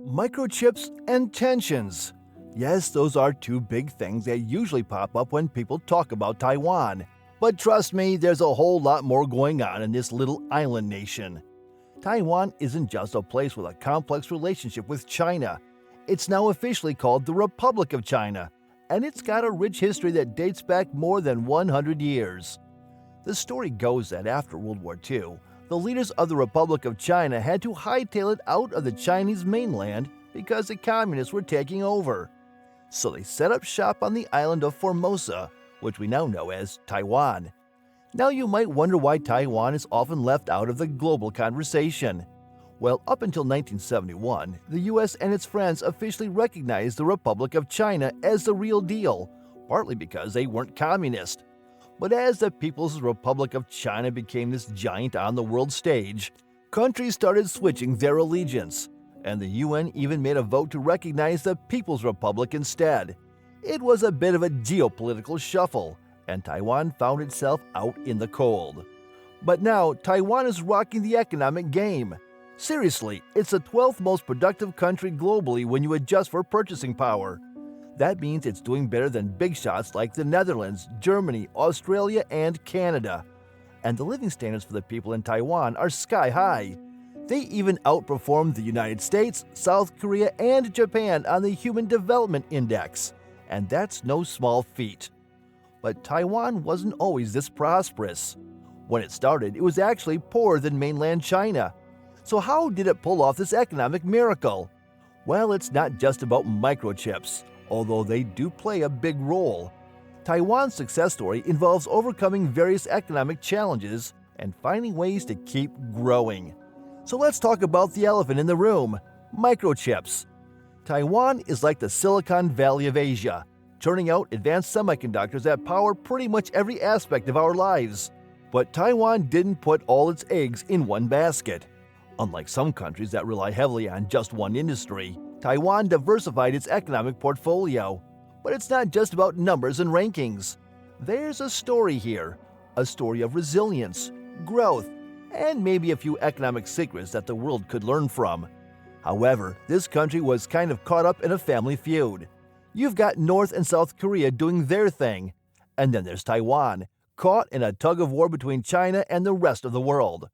Microchips and tensions. Yes, those are two big things that usually pop up when people talk about Taiwan. But trust me, there's a whole lot more going on in this little island nation. Taiwan isn't just a place with a complex relationship with China. It's now officially called the Republic of China, and it's got a rich history that dates back more than 100 years. The story goes that after World War II, the leaders of the Republic of China had to hightail it out of the Chinese mainland because the communists were taking over. So they set up shop on the island of Formosa, which we now know as Taiwan. Now you might wonder why Taiwan is often left out of the global conversation. Well, up until 1971, the US and its friends officially recognized the Republic of China as the real deal, partly because they weren't communist. But as the People's Republic of China became this giant on the world stage, countries started switching their allegiance, and the UN even made a vote to recognize the People's Republic instead. It was a bit of a geopolitical shuffle, and Taiwan found itself out in the cold. But now, Taiwan is rocking the economic game. Seriously, it's the 12th most productive country globally when you adjust for purchasing power. That means it's doing better than big shots like the Netherlands, Germany, Australia, and Canada. And the living standards for the people in Taiwan are sky high. They even outperformed the United States, South Korea, and Japan on the Human Development Index. And that's no small feat. But Taiwan wasn't always this prosperous. When it started, it was actually poorer than mainland China. So how did it pull off this economic miracle? Well, it's not just about microchips, although they do play a big role. Taiwan's success story involves overcoming various economic challenges and finding ways to keep growing. So let's talk about the elephant in the room, microchips. Taiwan is like the Silicon Valley of Asia, churning out advanced semiconductors that power pretty much every aspect of our lives. But Taiwan didn't put all its eggs in one basket. Unlike some countries that rely heavily on just one industry, Taiwan diversified its economic portfolio. But it's not just about numbers and rankings. There's a story here, a story of resilience, growth, and maybe a few economic secrets that the world could learn from. However, this country was kind of caught up in a family feud. You've got North and South Korea doing their thing, and then there's Taiwan, caught in a tug-of-war between China and the rest of the world.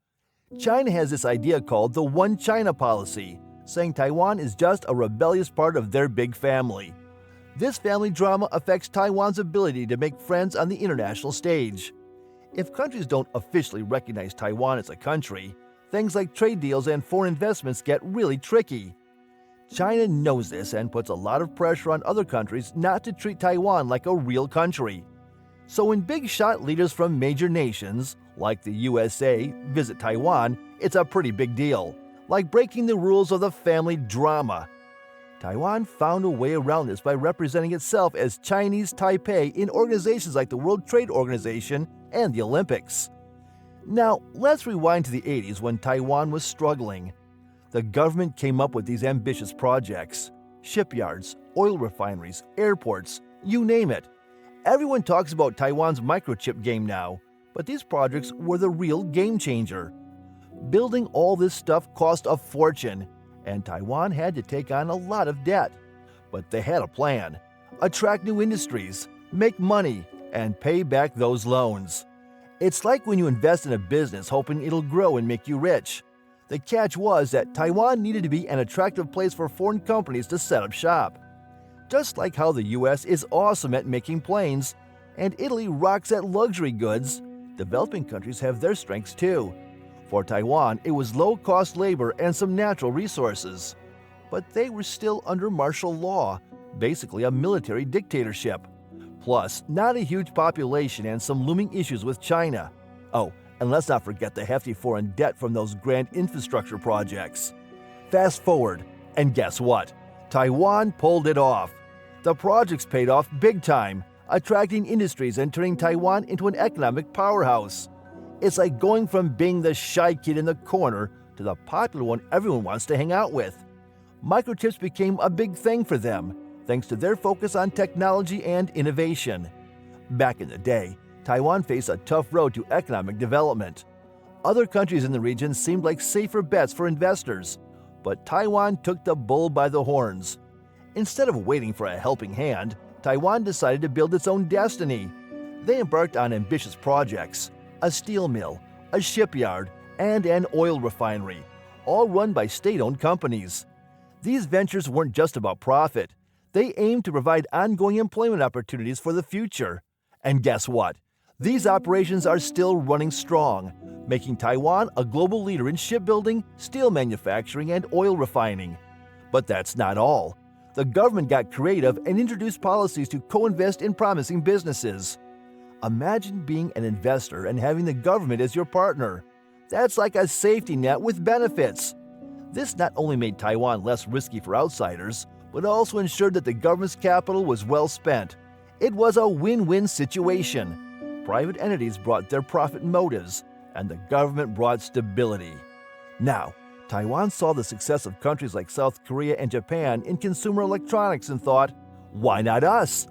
China has this idea called the One China policy, saying Taiwan is just a rebellious part of their big family. This family drama affects Taiwan's ability to make friends on the international stage. If countries don't officially recognize Taiwan as a country, things like trade deals and foreign investments get really tricky. China knows this and puts a lot of pressure on other countries not to treat Taiwan like a real country. So when big shot leaders from major nations, like the USA, visit Taiwan, it's a pretty big deal, like breaking the rules of the family drama. Taiwan found a way around this by representing itself as Chinese Taipei in organizations like the World Trade Organization and the Olympics. Now, let's rewind to the 80s when Taiwan was struggling. The government came up with these ambitious projects: shipyards, oil refineries, airports, you name it. Everyone talks about Taiwan's microchip game now, but these projects were the real game changer. Building all this stuff cost a fortune, and Taiwan had to take on a lot of debt. But they had a plan: attract new industries, make money, and pay back those loans. It's like when you invest in a business hoping it'll grow and make you rich. The catch was that Taiwan needed to be an attractive place for foreign companies to set up shop. Just like how the US is awesome at making planes, and Italy rocks at luxury goods, developing countries have their strengths too. For Taiwan, it was low-cost labor and some natural resources. But they were still under martial law, basically a military dictatorship. Plus, not a huge population and some looming issues with China. Oh, and let's not forget the hefty foreign debt from those grand infrastructure projects. Fast forward, and guess what? Taiwan pulled it off. The projects paid off big time, attracting industries and turning Taiwan into an economic powerhouse. It's like going from being the shy kid in the corner to the popular one everyone wants to hang out with. Microchips became a big thing for them, thanks to their focus on technology and innovation. Back in the day, Taiwan faced a tough road to economic development. Other countries in the region seemed like safer bets for investors, But Taiwan took the bull by the horns. Instead of waiting for a helping hand, Taiwan decided to build its own destiny. They embarked on ambitious projects: a steel mill, a shipyard, and an oil refinery, all run by state-owned companies. These ventures weren't just about profit. They aimed to provide ongoing employment opportunities for the future. And guess what? These operations are still running strong, making Taiwan a global leader in shipbuilding, steel manufacturing, and oil refining. But that's not all. The government got creative and introduced policies to co-invest in promising businesses. Imagine being an investor and having the government as your partner. That's like a safety net with benefits. This not only made Taiwan less risky for outsiders, but also ensured that the government's capital was well spent. It was a win-win situation. Private entities brought their profit motives, and the government brought stability. Now, Taiwan saw the success of countries like South Korea and Japan in consumer electronics and thought, why not us?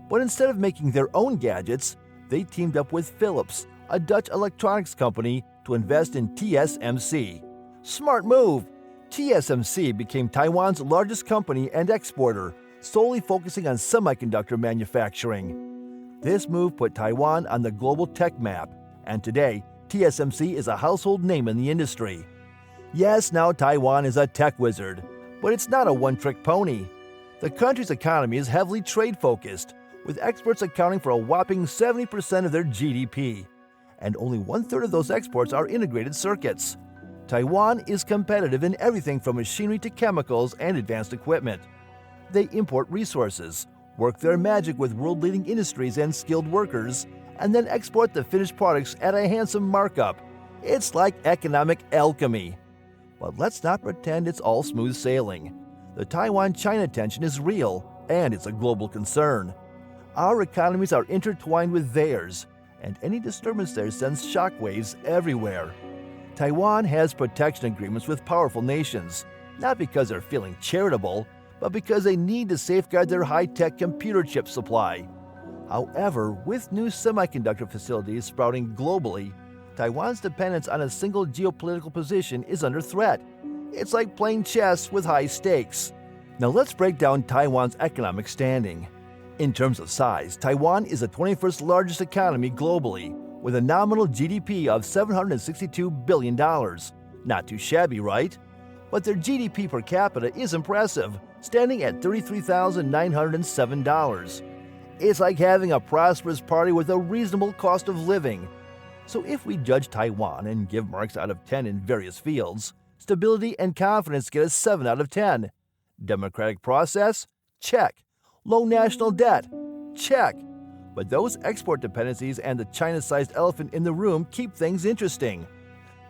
But instead of making their own gadgets, they teamed up with Philips, a Dutch electronics company, to invest in TSMC. Smart move! TSMC became Taiwan's largest company and exporter, solely focusing on semiconductor manufacturing. This move put Taiwan on the global tech map, and today, TSMC is a household name in the industry. Yes, now Taiwan is a tech wizard, but it's not a one-trick pony. The country's economy is heavily trade-focused, with exports accounting for a whopping 70% of their GDP. And only one-third of those exports are integrated circuits. Taiwan is competitive in everything from machinery to chemicals and advanced equipment. They import resources, work their magic with world-leading industries and skilled workers, and then export the finished products at a handsome markup. It's like economic alchemy. But let's not pretend it's all smooth sailing. The Taiwan-China tension is real, and it's a global concern. Our economies are intertwined with theirs, and any disturbance there sends shockwaves everywhere. Taiwan has protection agreements with powerful nations, not because they're feeling charitable, but because they need to safeguard their high-tech computer chip supply. However, with new semiconductor facilities sprouting globally, Taiwan's dependence on a single geopolitical position is under threat. It's like playing chess with high stakes. Now let's break down Taiwan's economic standing. In terms of size, Taiwan is the 21st largest economy globally, with a nominal GDP of $762 billion. Not too shabby, right? But their GDP per capita is impressive, standing at $33,907. It's like having a prosperous party with a reasonable cost of living. So if we judge Taiwan and give marks out of 10 in various fields, stability and confidence get a 7 out of 10. Democratic process? Check. Low national debt? Check. But those export dependencies and the China-sized elephant in the room keep things interesting.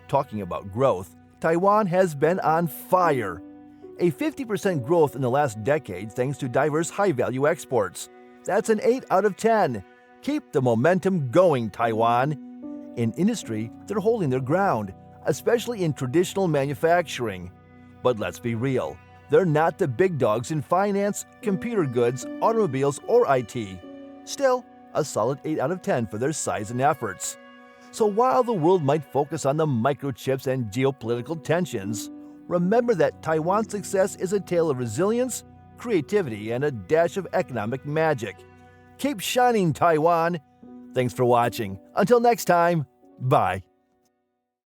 Talking about growth, Taiwan has been on fire. A 50% growth in the last decade thanks to diverse high-value exports. That's an 8 out of 10. Keep the momentum going, Taiwan. In industry, they're holding their ground, especially in traditional manufacturing. But let's be real, they're not the big dogs in finance, computer goods, automobiles, or IT. Still, a solid 8 out of 10 for their size and efforts. So while the world might focus on the microchips and geopolitical tensions, remember that Taiwan's success is a tale of resilience, creativity, and a dash of economic magic. Keep shining, Taiwan! Thanks for watching. Until next time, bye.